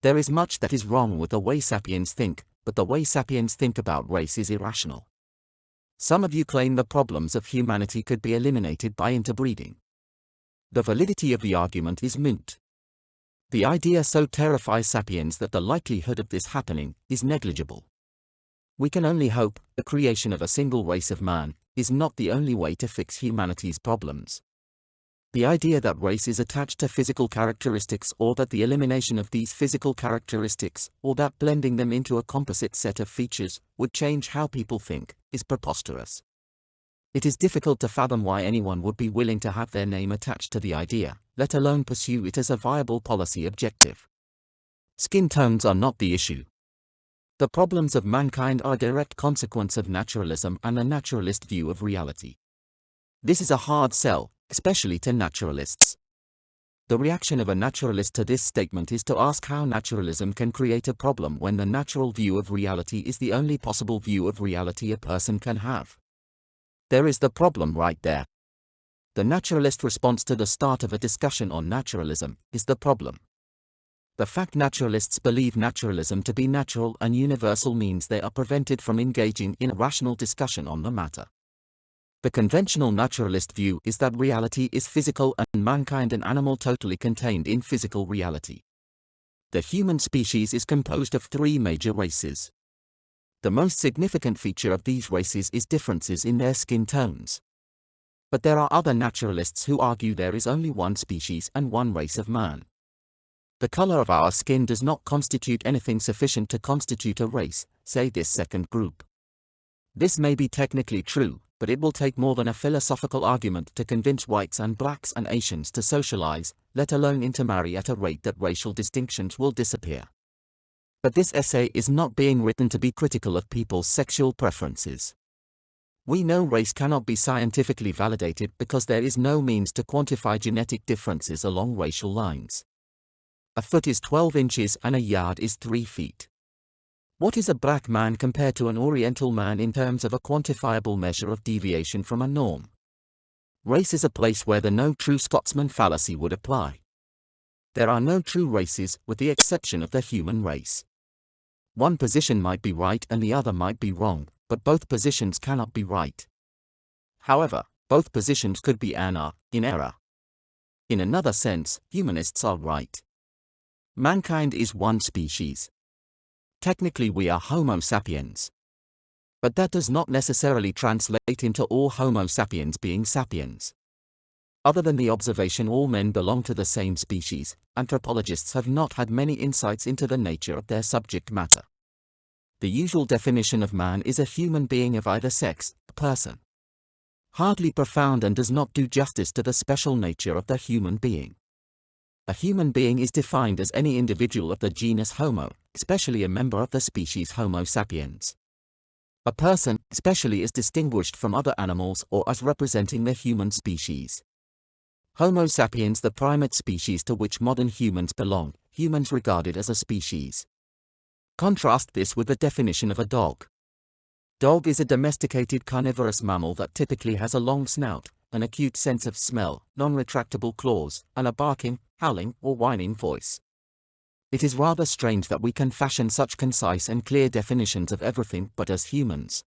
There is much that is wrong with the way sapiens think, but the way sapiens think about race is irrational. Some of you claim the problems of humanity could be eliminated by interbreeding. The validity of the argument is moot. The idea so terrifies sapiens that the likelihood of this happening is negligible. We can only hope the creation of a single race of man is not the only way to fix humanity's problems. The idea that race is attached to physical characteristics, or that the elimination of these physical characteristics, or that blending them into a composite set of features, would change how people think, is preposterous. It is difficult to fathom why anyone would be willing to have their name attached to the idea, let alone pursue it as a viable policy objective. Skin tones are not the issue. The problems of mankind are a direct consequence of naturalism and the naturalist view of reality. This is a hard sell, especially to naturalists. The reaction of a naturalist to this statement is to ask how naturalism can create a problem when the natural view of reality is the only possible view of reality a person can have. There is the problem right there. The naturalist response to the start of a discussion on naturalism is the problem. The fact naturalists believe naturalism to be natural and universal means they are prevented from engaging in a rational discussion on the matter. The conventional naturalist view is that reality is physical and mankind an animal totally contained in physical reality. The human species is composed of three major races. The most significant feature of these races is differences in their skin tones. But there are other naturalists who argue there is only one species and one race of man. The color of our skin does not constitute anything sufficient to constitute a race, say this second group. This may be technically true, but it will take more than a philosophical argument to convince whites and blacks and Asians to socialize, let alone intermarry at a rate that racial distinctions will disappear. But this essay is not being written to be critical of people's sexual preferences. We know race cannot be scientifically validated because there is no means to quantify genetic differences along racial lines. A foot is 12 inches and a yard is 3 feet. What is a black man compared to an Oriental man in terms of a quantifiable measure of deviation from a norm? Race is a place where the no true Scotsman fallacy would apply. There are no true races, with the exception of the human race. One position might be right and the other might be wrong, but both positions cannot be right. However, both positions could be in error. In another sense, humanists are right. Mankind is one species. Technically we are Homo sapiens. But that does not necessarily translate into all Homo sapiens being sapiens. Other than the observation all men belong to the same species, anthropologists have not had many insights into the nature of their subject matter. The usual definition of man is a human being of either sex, a person. Hardly profound and does not do justice to the special nature of the human being. A human being is defined as any individual of the genus Homo, especially a member of the species Homo sapiens. A person, especially, is distinguished from other animals or as representing the human species. Homo sapiens, the primate species to which modern humans belong, humans regarded as a species. Contrast this with the definition of a dog. Dog is a domesticated carnivorous mammal that typically has a long snout, an acute sense of smell, non-retractable claws, and a barking, howling, or whining voice. It is rather strange that we can fashion such concise and clear definitions of everything but as humans.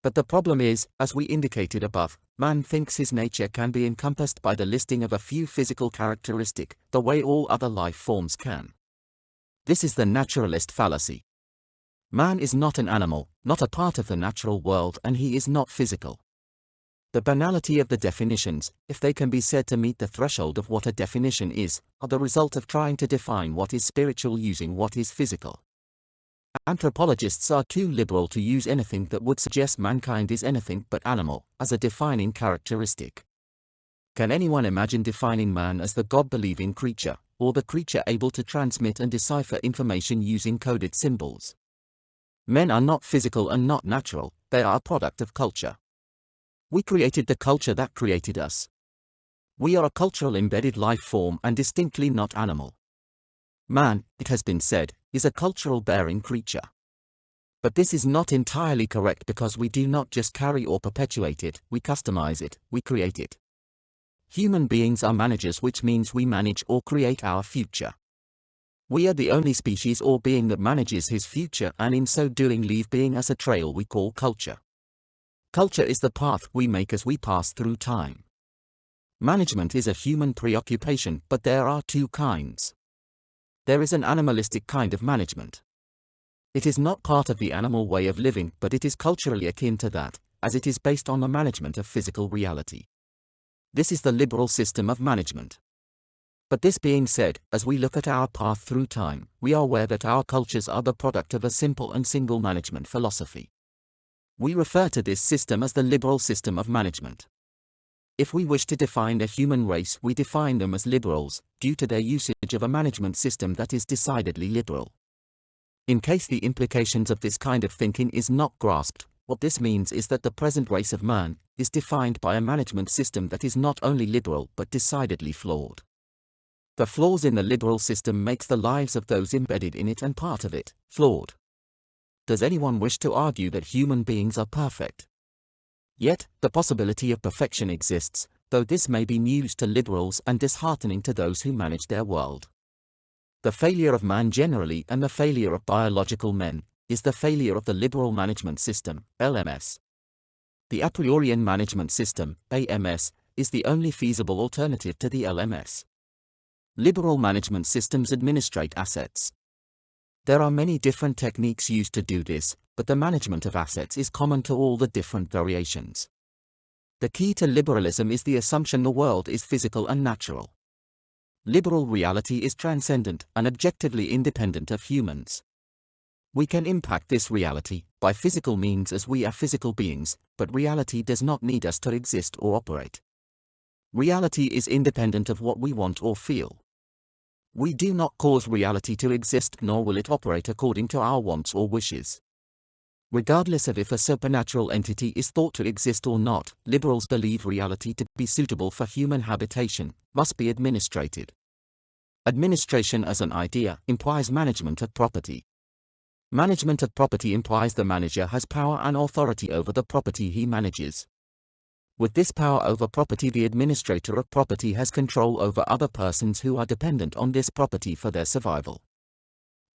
But the problem is, as we indicated above, man thinks his nature can be encompassed by the listing of a few physical characteristics, the way all other life forms can. This is the naturalist fallacy. Man is not an animal, not a part of the natural world, and he is not physical. The banality of the definitions, if they can be said to meet the threshold of what a definition is, are the result of trying to define what is spiritual using what is physical. Anthropologists are too liberal to use anything that would suggest mankind is anything but animal, as a defining characteristic. Can anyone imagine defining man as the God-believing creature, or the creature able to transmit and decipher information using coded symbols? Men are not physical and not natural, they are a product of culture. We created the culture that created us. We are a cultural embedded life form and distinctly not animal. Man, it has been said, is a cultural bearing creature. But this is not entirely correct because we do not just carry or perpetuate it, we customize it, we create it. Human beings are managers, which means we manage or create our future. We are the only species or being that manages his future and in so doing leave being as a trail we call culture. Culture is the path we make as we pass through time. Management is a human preoccupation, but there are two kinds. There is an animalistic kind of management. It is not part of the animal way of living, but it is culturally akin to that, as it is based on the management of physical reality. This is the liberal system of management. But this being said, as we look at our path through time, we are aware that our cultures are the product of a simple and single management philosophy. We refer to this system as the liberal system of management. If we wish to define a human race, we define them as liberals, due to their usage of a management system that is decidedly liberal. In case the implications of this kind of thinking is not grasped, what this means is that the present race of man is defined by a management system that is not only liberal but decidedly flawed. The flaws in the liberal system makes the lives of those embedded in it and part of it flawed. Does anyone wish to argue that human beings are perfect? Yet, the possibility of perfection exists, though this may be news to liberals and disheartening to those who manage their world. The failure of man generally and the failure of biological men is the failure of the liberal management system, LMS. The a priorian management system, AMS, is the only feasible alternative to the LMS. Liberal management systems administrate assets. There are many different techniques used to do this, but the management of assets is common to all the different variations. The key to liberalism is the assumption the world is physical and natural. Liberal reality is transcendent and objectively independent of humans. We can impact this reality by physical means as we are physical beings, but reality does not need us to exist or operate. Reality is independent of what we want or feel. We do not cause reality to exist, nor will it operate according to our wants or wishes. Regardless of if a supernatural entity is thought to exist or not, liberals believe reality to be suitable for human habitation must be administrated. Administration as an idea implies management of property. Management of property implies the manager has power and authority over the property he manages. With this power over property, the administrator of property has control over other persons who are dependent on this property for their survival.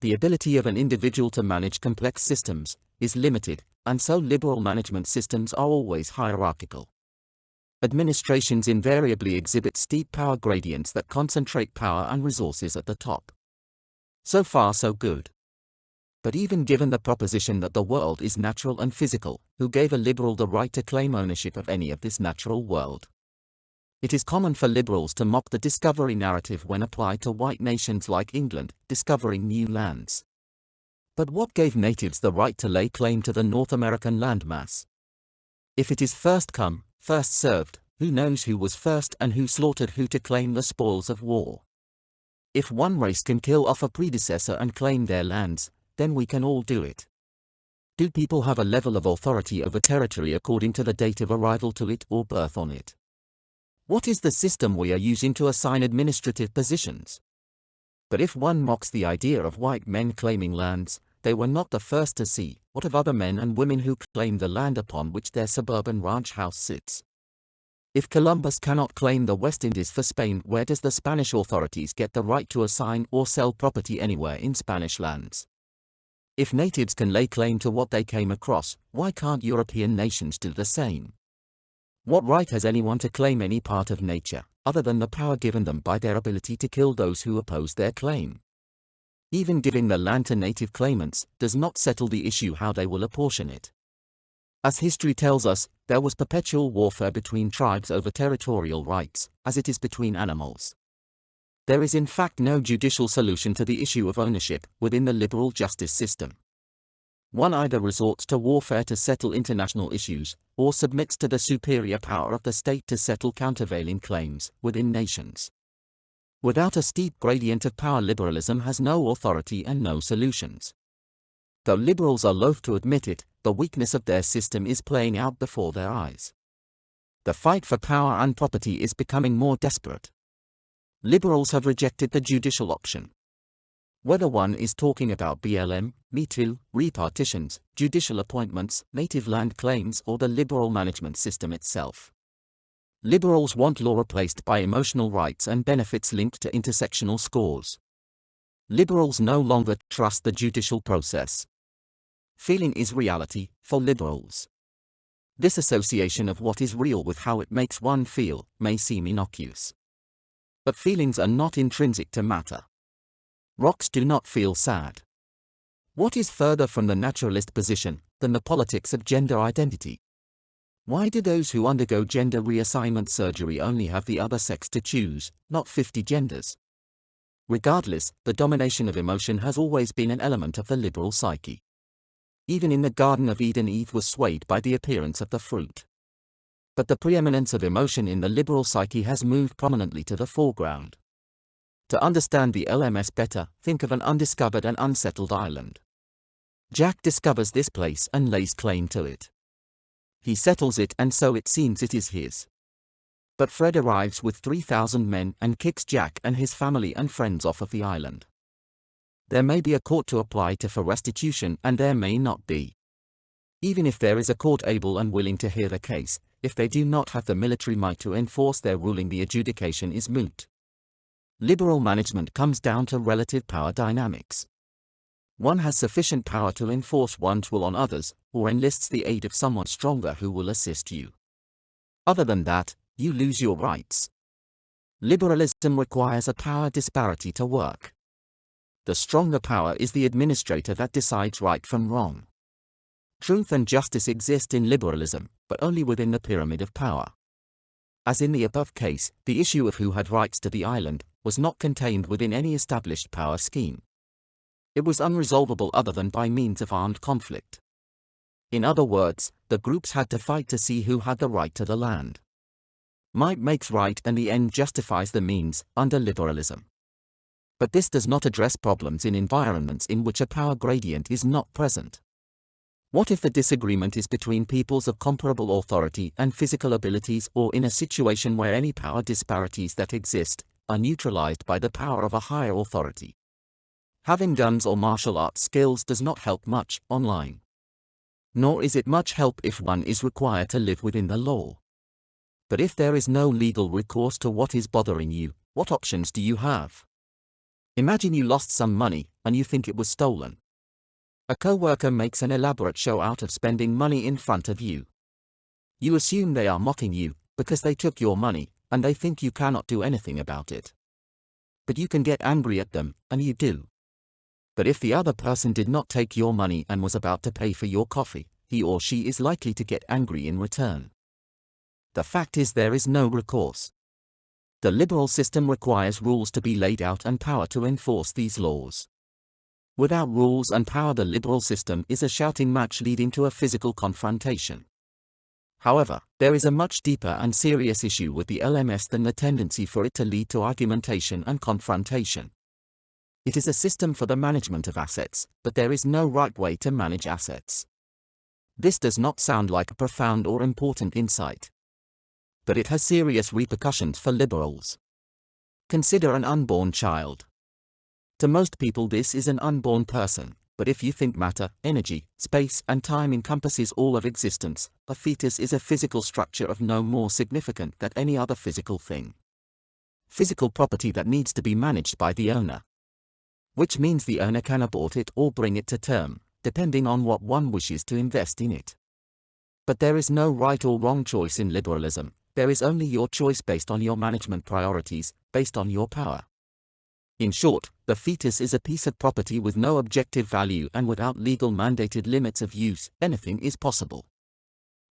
The ability of an individual to manage complex systems is limited, and so liberal management systems are always hierarchical. Administrations invariably exhibit steep power gradients that concentrate power and resources at the top. So far so good. But even given the proposition that the world is natural and physical, who gave a liberal the right to claim ownership of any of this natural world? It is common for liberals to mock the discovery narrative when applied to white nations like England, discovering new lands. But what gave natives the right to lay claim to the North American landmass? If it is first come, first served, who knows who was first and who slaughtered who to claim the spoils of war? If one race can kill off a predecessor and claim their lands, then we can all do it. Do people have a level of authority over territory according to the date of arrival to it or birth on it? What is the system we are using to assign administrative positions? But if one mocks the idea of white men claiming lands, they were not the first to see. What of other men and women who claim the land upon which their suburban ranch house sits? If Columbus cannot claim the West Indies for Spain, where does the Spanish authorities get the right to assign or sell property anywhere in Spanish lands? If natives can lay claim to what they came across, why can't European nations do the same? What right has anyone to claim any part of nature, other than the power given them by their ability to kill those who oppose their claim? Even giving the land to native claimants does not settle the issue how they will apportion it. As history tells us, there was perpetual warfare between tribes over territorial rights, as it is between animals. There is in fact no judicial solution to the issue of ownership within the liberal justice system. One either resorts to warfare to settle international issues, or submits to the superior power of the state to settle countervailing claims within nations. Without a steep gradient of power, liberalism has no authority and no solutions. Though liberals are loath to admit it, the weakness of their system is playing out before their eyes. The fight for power and property is becoming more desperate. Liberals have rejected the judicial option. Whether one is talking about BLM, Me Too, repartitions, judicial appointments, native land claims, or the liberal management system itself. Liberals want law replaced by emotional rights and benefits linked to intersectional scores. Liberals no longer trust the judicial process. Feeling is reality, for liberals. This association of what is real with how it makes one feel may seem innocuous. But feelings are not intrinsic to matter. Rocks do not feel sad. What is further from the naturalist position than the politics of gender identity? Why do those who undergo gender reassignment surgery only have the other sex to choose, not 50 genders? Regardless, the domination of emotion has always been an element of the liberal psyche. Even in the Garden of Eden, Eve was swayed by the appearance of the fruit. But the preeminence of emotion in the liberal psyche has moved prominently to the foreground. To understand the LMS better, think of an undiscovered and unsettled island. Jack discovers this place and lays claim to it. He settles it, and so it seems it is his. But Fred arrives with 3,000 men and kicks Jack and his family and friends off of the island. There may be a court to apply to for restitution, and there may not be. Even if there is a court able and willing to hear the case, if they do not have the military might to enforce their ruling, the adjudication is moot. Liberal management comes down to relative power dynamics. One has sufficient power to enforce one's will on others, or enlists the aid of someone stronger who will assist you. Other than that, you lose your rights. Liberalism requires a power disparity to work. The stronger power is the administrator that decides right from wrong. Truth and justice exist in liberalism, but only within the pyramid of power. As in the above case, the issue of who had rights to the island was not contained within any established power scheme. It was unresolvable other than by means of armed conflict. In other words, the groups had to fight to see who had the right to the land. Might makes right, and the end justifies the means, under liberalism. But this does not address problems in environments in which a power gradient is not present. What if the disagreement is between peoples of comparable authority and physical abilities, or in a situation where any power disparities that exist are neutralized by the power of a higher authority? Having guns or martial arts skills does not help much online. Nor is it much help if one is required to live within the law. But if there is no legal recourse to what is bothering you, what options do you have? Imagine you lost some money, and you think it was stolen. A co-worker makes an elaborate show out of spending money in front of you. You assume they are mocking you, because they took your money, and they think you cannot do anything about it. But you can get angry at them, and you do. But if the other person did not take your money and was about to pay for your coffee, he or she is likely to get angry in return. The fact is, there is no recourse. The liberal system requires rules to be laid out and power to enforce these laws. Without rules and power, the liberal system is a shouting match leading to a physical confrontation. However, there is a much deeper and serious issue with the LMS than the tendency for it to lead to argumentation and confrontation. It is a system for the management of assets, but there is no right way to manage assets. This does not sound like a profound or important insight. But it has serious repercussions for liberals. Consider an unborn child. To most people this is an unborn person, but if you think matter, energy, space and time encompasses all of existence, a fetus is a physical structure of no more significance than any other physical thing. Physical property that needs to be managed by the owner. Which means the owner can abort it or bring it to term, depending on what one wishes to invest in it. But there is no right or wrong choice in liberalism. There is only your choice based on your management priorities, based on your power. In short, the fetus is a piece of property with no objective value, and without legal mandated limits of use, anything is possible.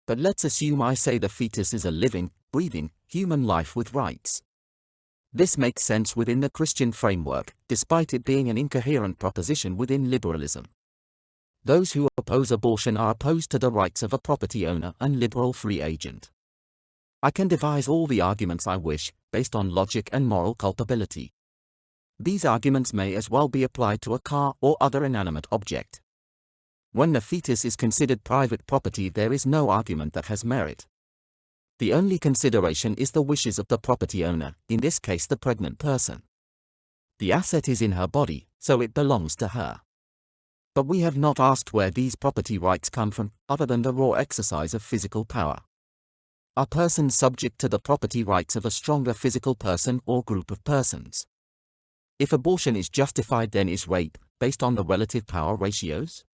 But let's assume I say the fetus is a living, breathing, human life with rights. This makes sense within the Christian framework, despite it being an incoherent proposition within liberalism. Those who oppose abortion are opposed to the rights of a property owner and liberal free agent. I can devise all the arguments I wish, based on logic and moral culpability. These arguments may as well be applied to a car or other inanimate object. When the fetus is considered private property, there is no argument that has merit. The only consideration is the wishes of the property owner, in this case the pregnant person. The asset is in her body, so it belongs to her. But we have not asked where these property rights come from, other than the raw exercise of physical power. Are persons subject to the property rights of a stronger physical person or group of persons? If abortion is justified, then is rape, based on the relative power ratios?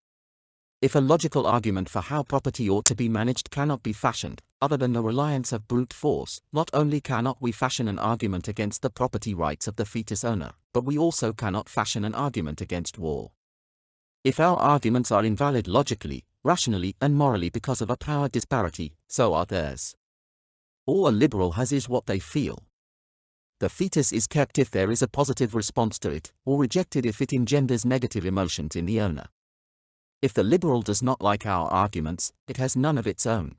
If a logical argument for how property ought to be managed cannot be fashioned, other than the reliance of brute force, not only cannot we fashion an argument against the property rights of the fetus owner, but we also cannot fashion an argument against war. If our arguments are invalid logically, rationally, and morally because of a power disparity, so are theirs. All a liberal has is what they feel. The fetus is kept if there is a positive response to it, or rejected if it engenders negative emotions in the owner. If the liberal does not like our arguments, it has none of its own.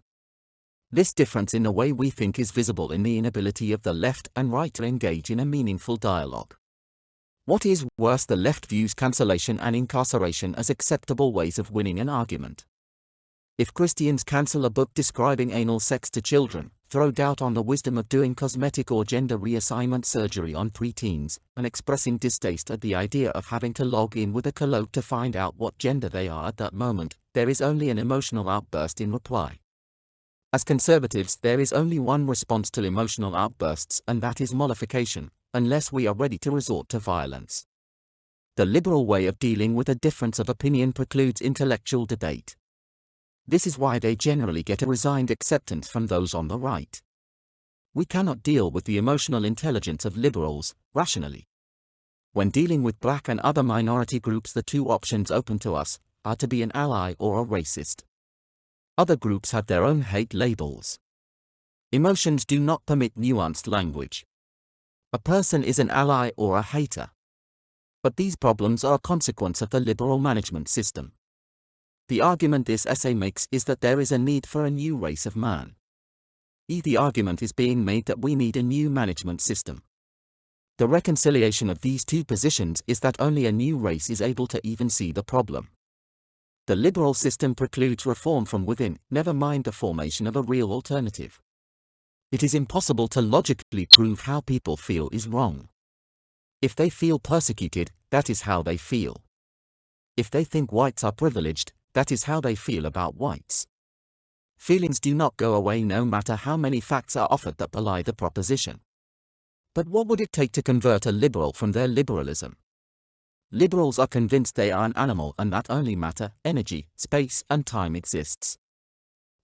This difference in the way we think is visible in the inability of the left and right to engage in a meaningful dialogue. What is worse, the left views cancellation and incarceration as acceptable ways of winning an argument. If Christians cancel a book describing anal sex to children, throw doubt on the wisdom of doing cosmetic or gender reassignment surgery on preteens, and expressing distaste at the idea of having to log in with a colloque to find out what gender they are at that moment, there is only an emotional outburst in reply. As conservatives, there is only one response to emotional outbursts, and that is mollification, unless we are ready to resort to violence. The liberal way of dealing with a difference of opinion precludes intellectual debate. This is why they generally get a resigned acceptance from those on the right. We cannot deal with the emotional intelligence of liberals rationally. When dealing with black and other minority groups, the two options open to us are to be an ally or a racist. Other groups have their own hate labels. Emotions do not permit nuanced language. A person is an ally or a hater. But these problems are a consequence of the liberal management system. The argument this essay makes is that there is a need for a new race of man. The argument is being made that we need a new management system. The reconciliation of these two positions is that only a new race is able to even see the problem. The liberal system precludes reform from within, never mind the formation of a real alternative. It is impossible to logically prove how people feel is wrong. If they feel persecuted, that is how they feel. If they think whites are privileged, that is how they feel about whites. Feelings do not go away no matter how many facts are offered that belie the proposition. But what would it take to convert a liberal from their liberalism? Liberals are convinced they are an animal and that only matter, energy, space, and time exists.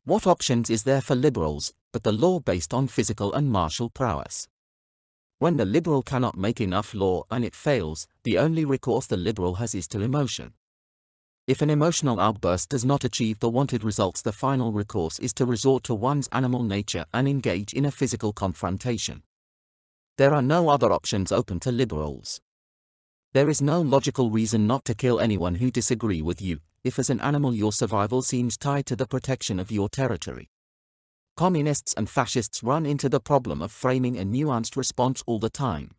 What options is there for liberals, but the law based on physical and martial prowess? When the liberal cannot make enough law and it fails, the only recourse the liberal has is to emotion. If an emotional outburst does not achieve the wanted results, the final recourse is to resort to one's animal nature and engage in a physical confrontation. There are no other options open to liberals. There is no logical reason not to kill anyone who disagree with you, if as an animal your survival seems tied to the protection of your territory. Communists and fascists run into the problem of framing a nuanced response all the time.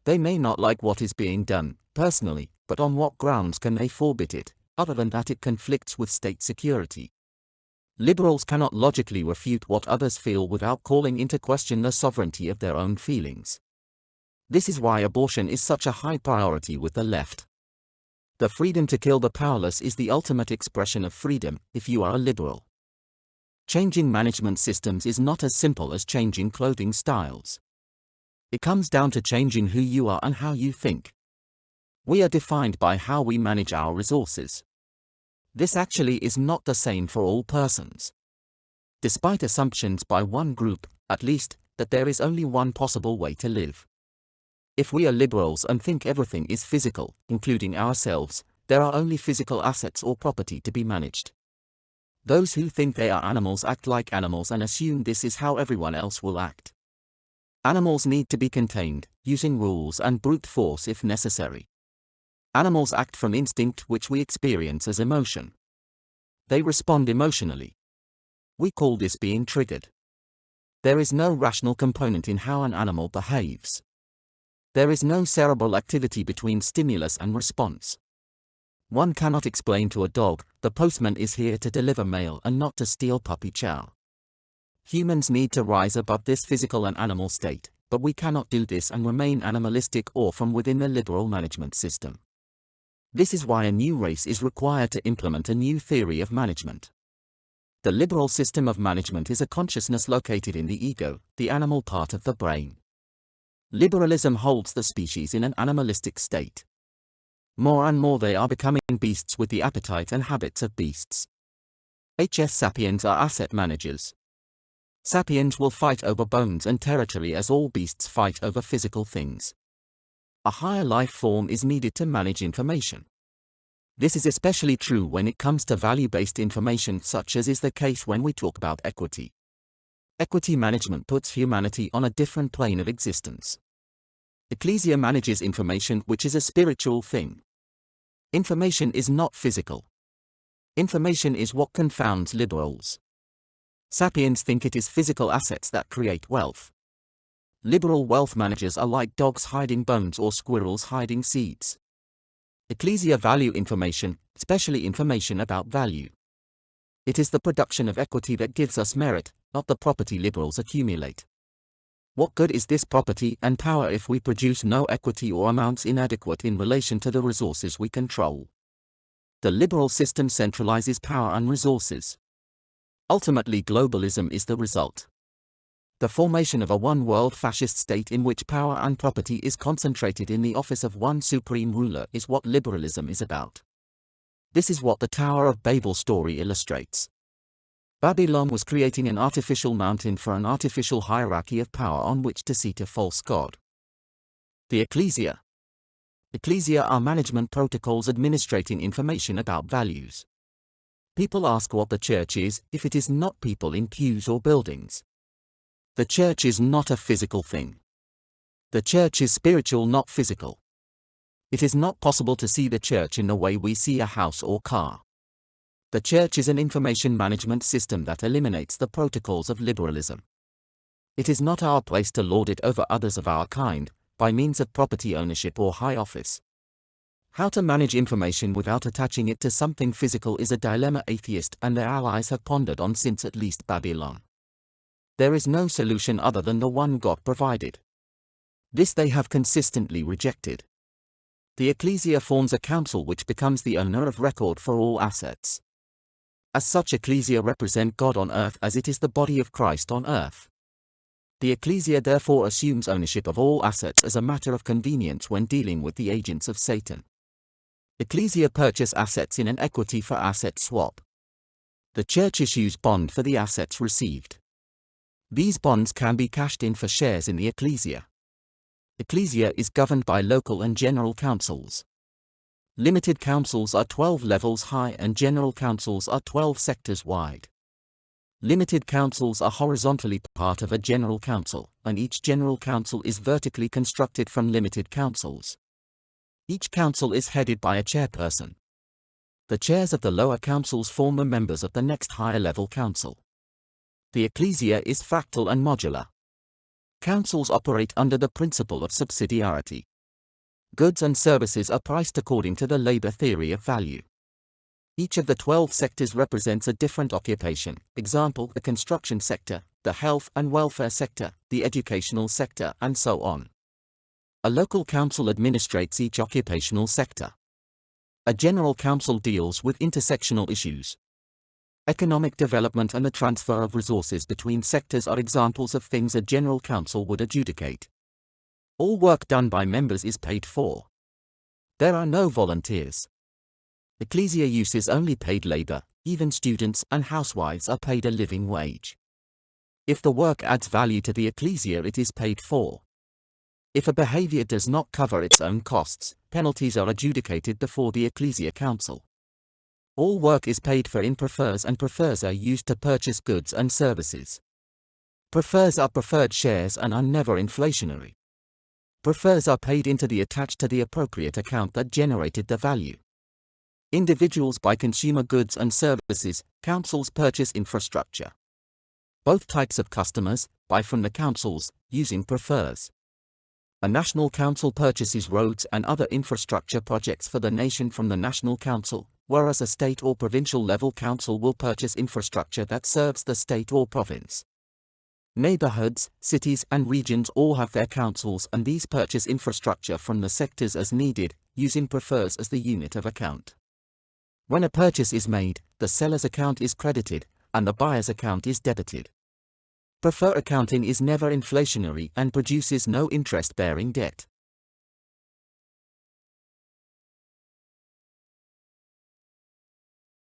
They may not like what is being done, personally, but on what grounds can they forbid it, other than that it conflicts with state security? Liberals cannot logically refute what others feel without calling into question the sovereignty of their own feelings. This is why abortion is such a high priority with the left. The freedom to kill the powerless is the ultimate expression of freedom, if you are a liberal. Changing management systems is not as simple as changing clothing styles. It comes down to changing who you are and how you think. We are defined by how we manage our resources. This actually is not the same for all persons. Despite assumptions by one group, at least, that there is only one possible way to live. If we are liberals and think everything is physical, including ourselves, there are only physical assets or property to be managed. Those who think they are animals act like animals and assume this is how everyone else will act. Animals need to be contained, using rules and brute force if necessary. Animals act from instinct, which we experience as emotion. They respond emotionally. We call this being triggered. There is no rational component in how an animal behaves. There is no cerebral activity between stimulus and response. One cannot explain to a dog, the postman is here to deliver mail and not to steal puppy chow. Humans need to rise above this physical and animal state, but we cannot do this and remain animalistic or from within the liberal management system. This is why a new race is required to implement a new theory of management. The liberal system of management is a consciousness located in the ego, the animal part of the brain. Liberalism holds the species in an animalistic state. More and more they are becoming beasts with the appetite and habits of beasts. Sapiens are asset managers. Sapiens will fight over bones and territory as all beasts fight over physical things. A higher life form is needed to manage information. This is especially true when it comes to value-based information, such as is the case when we talk about equity. Equity management puts humanity on a different plane of existence. Ecclesia manages information, which is a spiritual thing. Information is not physical. Information is what confounds liberals. Sapiens think it is physical assets that create wealth. Liberal wealth managers are like dogs hiding bones or squirrels hiding seeds. Ecclesia value information, especially information about value. It is the production of equity that gives us merit, not the property liberals accumulate. What good is this property and power if we produce no equity or amounts inadequate in relation to the resources we control? The liberal system centralizes power and resources. Ultimately, globalism is the result. The formation of a one-world fascist state in which power and property is concentrated in the office of one supreme ruler is what liberalism is about. This is what the Tower of Babel story illustrates. Babylon was creating an artificial mountain for an artificial hierarchy of power on which to seat a false god. The Ecclesia. Ecclesia are management protocols administrating information about values. People ask what the church is if it is not people in pews or buildings. The church is not a physical thing. The church is spiritual, not physical. It is not possible to see the church in the way we see a house or car. The church is an information management system that eliminates the protocols of liberalism. It is not our place to lord it over others of our kind, by means of property ownership or high office. How to manage information without attaching it to something physical is a dilemma atheists and their allies have pondered on since at least Babylon. There is no solution other than the one God provided. This they have consistently rejected. The Ecclesia forms a council which becomes the owner of record for all assets. As such, Ecclesia represent God on earth as it is the body of Christ on earth. The Ecclesia therefore assumes ownership of all assets as a matter of convenience when dealing with the agents of Satan. Ecclesia purchase assets in an equity for asset swap. The church issues bond for the assets received. These bonds can be cashed in for shares in the Ecclesia. Ecclesia is governed by local and general councils. Limited councils are 12 levels high and general councils are 12 sectors wide. Limited councils are horizontally part of a general council, and each general council is vertically constructed from limited councils. Each council is headed by a chairperson. The chairs of the lower councils form the members of the next higher level council. The Ecclesia is fractal and modular. Councils operate under the principle of subsidiarity. Goods and services are priced according to the labor theory of value. Each of the 12 sectors represents a different occupation, example the construction sector, the health and welfare sector, the educational sector, and so on. A local council administrates each occupational sector. A general council deals with intersectional issues. Economic development and the transfer of resources between sectors are examples of things a general council would adjudicate. All work done by members is paid for. There are no volunteers. Ecclesia uses only paid labor, even students and housewives are paid a living wage. If the work adds value to the Ecclesia, it is paid for. If a behavior does not cover its own costs, penalties are adjudicated before the Ecclesia Council. All work is paid for in prefers, and prefers are used to purchase goods and services. Prefers are preferred shares and are never inflationary. Prefers are paid into the attached to the appropriate account that generated the value. Individuals buy consumer goods and services, councils purchase infrastructure. Both types of customers buy from the councils, using prefers. A national council purchases roads and other infrastructure projects for the nation from the national council, whereas a state or provincial level council will purchase infrastructure that serves the state or province. Neighborhoods, cities and regions all have their councils, and these purchase infrastructure from the sectors as needed, using prefers as the unit of account. When a purchase is made, the seller's account is credited, and the buyer's account is debited. Prefer accounting is never inflationary and produces no interest-bearing debt.